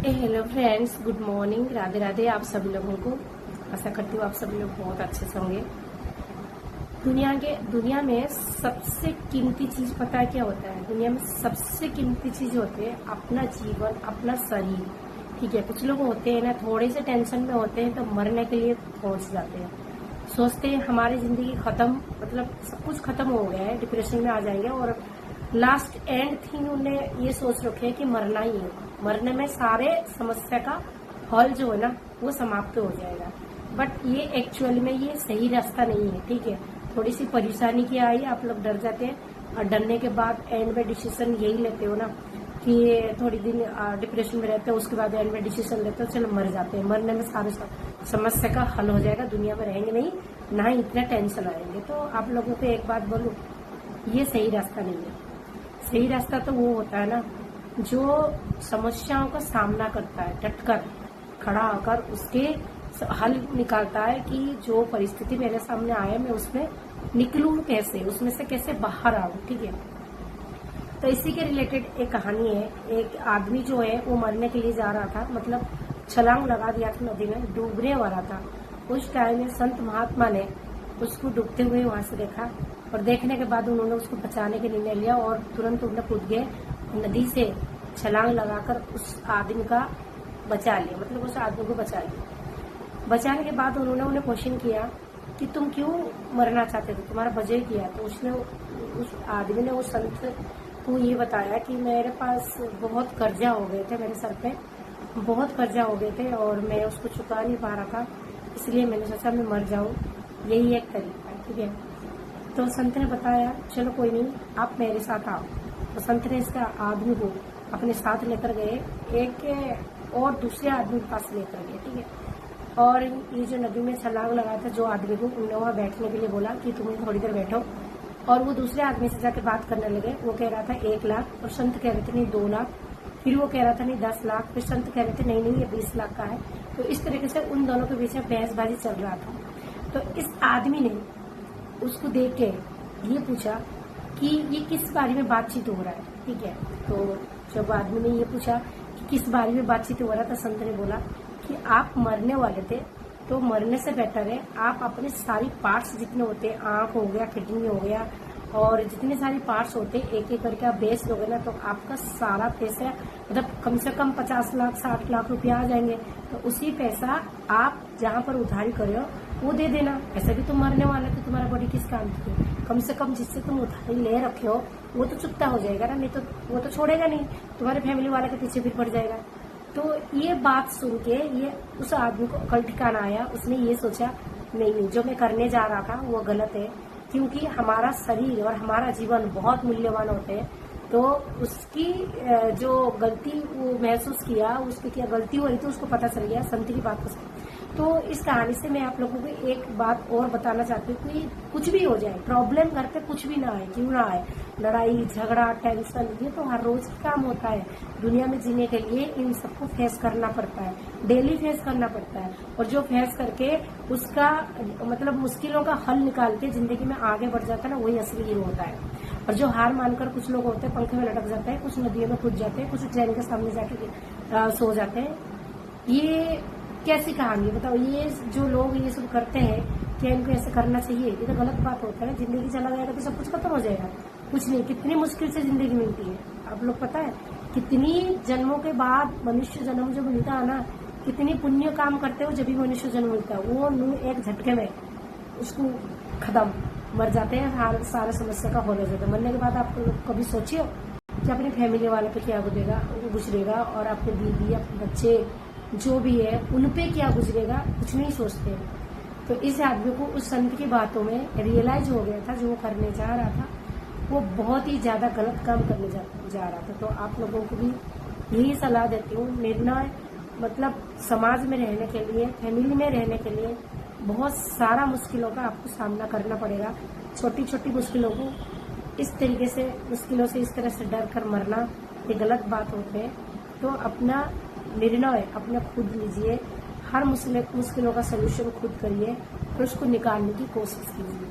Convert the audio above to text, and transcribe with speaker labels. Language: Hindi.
Speaker 1: Hello friends, good morning, Radhe Radhe आप सभी लोगों को। आशा करती हूँ आप सभी लोग बहुत अच्छे से होंगे। दुनिया में सबसे कीमती चीज पता है क्या होता है? दुनिया में सबसे कीमती चीज होती है अपना जीवन, अपना शरीर। ठीक है, कुछ लोग होते हैं ना, थोड़े से टेंशन में होते हैं तो मरने के लिए पहुंच जाते हैं। सोचते हैं हमारी जिंदगी खत्म, मतलब सब कुछ खत्म हो गया है, डिप्रेशन में आ जाएंगे और लास्ट एंड थिंग उन्हें ये सोच रखे है कि मरना ही है। मरने में सारे समस्या का हल जो है ना वो समाप्त हो जाएगा। बट ये एक्चुअली में ये सही रास्ता नहीं है। ठीक है, थोड़ी सी परेशानी की आई, आप लोग डर जाते हैं और डरने के बाद एंड में डिसीजन यही लेते हो ना कि थोड़ी दिन डिप्रेशन में रहते हो, उसके बाद एंड में डिसीजन लेते हो चलो मर जाते हैं। मरने में सारे समस्या का हल हो जाएगा, दुनिया में रहेंगे नहीं, ना ही इतना टेंशन आएंगे। तो आप लोगों को एक बात बोलूं, ये सही रास्ता नहीं है। सही रास्ता तो वो होता है ना जो समस्याओं का सामना करता है, डटकर खड़ा होकर उसके हल निकालता है कि जो परिस्थिति मेरे सामने आए मैं उसमें निकलूं कैसे, उसमें से कैसे बाहर आऊं। ठीक है, तो इसी के रिलेटेड एक कहानी है। एक आदमी जो है वो मरने के लिए जा रहा था, मतलब छलांग लगा दिया था नदी में, डूबने वाला था। उस टाइम में संत महात्मा ने उसको डूबते हुए वहां से देखा और देखने के बाद उन्होंने उसको बचाने के निर्णय लिया और तुरंत उन्हें कूद गए नदी से छलांग लगाकर उस आदमी का बचा लिया, मतलब उस आदमी को बचा लिया। बचाने के बाद उन्होंने उन्हें क्वेश्चन किया कि तुम क्यों मरना चाहते थे, तुम्हारा वजह किया? तो उसने उस आदमी ने उस संत को ये बताया कि मेरे पास बहुत कर्जा हो गए थे, मेरे सर पे बहुत कर्जा हो गए थे और मैं उसको चुका नहीं पा रहा था, इसलिए मैंने सोचा मैं मर जाऊं, यही एक तरीका है। ठीक है, तो संत ने बताया चलो कोई नहीं, आप मेरे साथ आओ। तो संत ने इसका आदमी को अपने साथ लेकर गए, एक और दूसरे आदमी के पास लेकर गए। ठीक है, और ये जो नदी में छलांग लगाया था जो आदमी को, उन्होंने वहां बैठने के लिए बोला कि तुम्हें थोड़ी देर बैठो। और वो दूसरे आदमी से जाकर बात करने लगे। वो कह रहा था 1 लाख और संत कह रहे थे नहीं 2 लाख, फिर वो कह रहा था नहीं 10 लाख, फिर संत कह रहे थे नहीं नहीं ये 20 लाख का है। तो इस तरीके से उन दोनों के बीच में बहसबाजी चल रहा था। तो इस आदमी ने उसको देख के ये पूछा कि ये किस बारे में बातचीत हो रहा है। ठीक है, तो जब आदमी ने ये पूछा कि किस बारे में बातचीत हो रहा था, संत ने बोला कि आप मरने वाले थे तो मरने से बेटर है आप अपने सारी पार्ट्स जितने होते हैं, आंख हो गया, किडनी हो गया और जितने सारे पार्ट्स होते हैं एक एक करके आप बेच दोगे ना तो आपका सारा पैसा, मतलब कम से कम 50 लाख 60 लाख रुपया आ जाएंगे। तो उसी पैसा आप जहाँ पर उधारी करे हो वो दे देना। ऐसे भी तुम मरने वाले तो तुम्हारा बॉडी किस काम की है? कम से कम जिससे तुम उधारी ले रखे हो वो तो चुकता हो जाएगा ना, नहीं तो वो तो छोड़ेगा नहीं, तुम्हारे फैमिली वाले के पीछे फिर पड़ जाएगा। तो ये बात सुन के ये उस आदमी को अकल ठिकाना आया। उसने ये सोचा नहीं, जो मैं करने जा रहा था वो गलत है, क्योंकि हमारा शरीर और हमारा जीवन बहुत मूल्यवान होते हैं। तो उसकी जो गलती वो महसूस किया, उसकी क्या गलती हुई तो उसको पता चल गया संत की बात को। तो इस कहानी से मैं आप लोगों को एक बात और बताना चाहती हूँ कि कुछ भी हो जाए, प्रॉब्लम घर पे कुछ भी ना आए, क्यों ना आए, लड़ाई झगड़ा टेंशन, ये तो हर रोज का काम होता है। दुनिया में जीने के लिए इन सबको फेस करना पड़ता है, डेली फेस करना पड़ता है। और जो फेस करके उसका मतलब मुश्किलों का हल निकाल के जिंदगी में आगे बढ़ जाता है ना, वही असली हीरो होता है। और जो हार मानकर कुछ लोग होते हैं पंखे में लटक जाते हैं, कुछ नदियों में कूद जाते हैं, कुछ ट्रेन के सामने जाके सो जाते हैं। ये कैसी कहानी है बताओ? ये जो लोग ये सब करते हैं क्या इनको ऐसे करना चाहिए? ये तो गलत बात होता है। जिंदगी चला जाएगा तो सब कुछ खत्म हो जाएगा, कुछ नहीं। कितनी मुश्किल से जिंदगी मिलती है, आप लोग पता है? कितनी जन्मों के बाद मनुष्य जन्म जो मिलता है ना, कितनी पुण्य काम करते हो जब भी मनुष्य जन्म मिलता है, वो एक झटके में उसको खत्म, मर जाते हैं, सारा समस्या का हल हो जाता है। मरने के बाद आप लोग कभी सोचिए कि अपनी फैमिली वाले पे क्या गुजरेगा और अपने बीवी अपने बच्चे जो भी है उन पे क्या गुजरेगा, कुछ नहीं सोचते। तो इस आदमी को उस संत की बातों में रियलाइज हो गया था, जो वो करने जा रहा था वो बहुत ही ज्यादा गलत काम करने जा रहा था। तो आप लोगों को भी यही सलाह देती हूँ, निर्णय मतलब समाज में रहने के लिए, फैमिली में रहने के लिए बहुत सारा मुश्किलों का आपको सामना करना पड़ेगा। छोटी छोटी मुश्किलों को इस तरीके से, मुश्किलों से इस तरह से डर कर मरना ये गलत बात होते हैं। तो अपना निर्णय अपने खुद लीजिए, हर मुश्किलों का सोल्यूशन खुद करिए और उसको निकालने की कोशिश कीजिए।